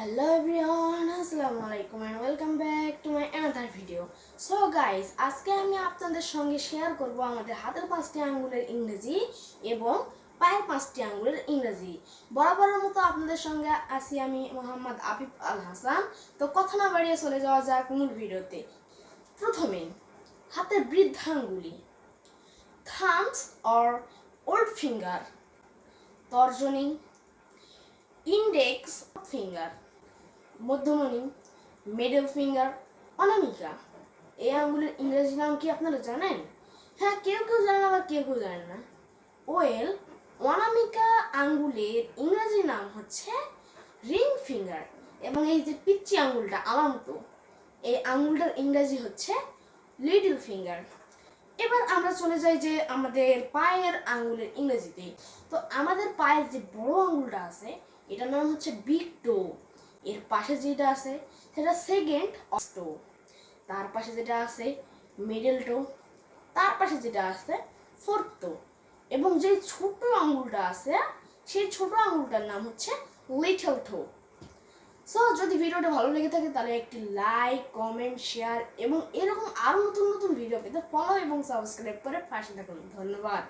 Hello everyone, Assalamualaikum and welcome back to my another video. So guys, আজকে আমি আপনাদের সঙ্গে শেয়ার করব আমাদের হাতের পাঁচটি আঙ্গুলের ইংরেজি এবং পায়ের পাঁচটি আঙ্গুলের ইংরেজি। বরাবরের মতো আপনাদের সঙ্গে আছি আমি মোহাম্মদ আফিফ আল হাসান। তো কথা না বাড়িয়ে চলে যাওয়া যাক মূল ভিডিওতে। প্রথমে হাতের বৃদ্ধাঙ্গুলি, থাম্বস অর ওল্ড ফিঙ্গার, তর্জনী, ইন্ডেক্স ফিঙ্গার, মধ্যমণি, মিডল ফিঙ্গার, অনামিকা। এই আঙ্গুলের ইংরেজি নাম কি আপনারা জানেন? হ্যাঁ, কেউ কেউ জানেন আবার কেউ কেউ জানেন না। ওয়েল, অনামিকা আঙ্গুলের ইংরেজি নাম হচ্ছে রিং ফিঙ্গার এবং এই যে পিচ্চি আঙ্গুলটা আমার মতো, এই আঙ্গুলটার ইংরেজি হচ্ছে লিটল ফিঙ্গার। এবার আমরা চলে যাই যে আমাদের পায়ের আঙ্গুলের ইংরেজিতে। তো আমাদের পায়ের যে বড় আঙ্গুলটা আছে এটার নাম হচ্ছে বিগ টো। এর পাশে যেটা আছে সেটা সেকেন্ড টো। তার পাশে যেটা আছে মিডল টো। তার পাশে যেটা আছে ফোর্থ টো। এবং যে ছোট আঙ্গুলটা আছে সেই ছোট আঙ্গুলটার নাম হচ্ছে লিটল টো। সো যদি ভিডিওটা ভালো লেগে থাকে তাহলে একটি লাইক, কমেন্ট, শেয়ার এবং এরকম আরও নতুন নতুন ভিডিও পেতে ফলো এবং সাবস্ক্রাইব করে পাশে থাকুন। ধন্যবাদ।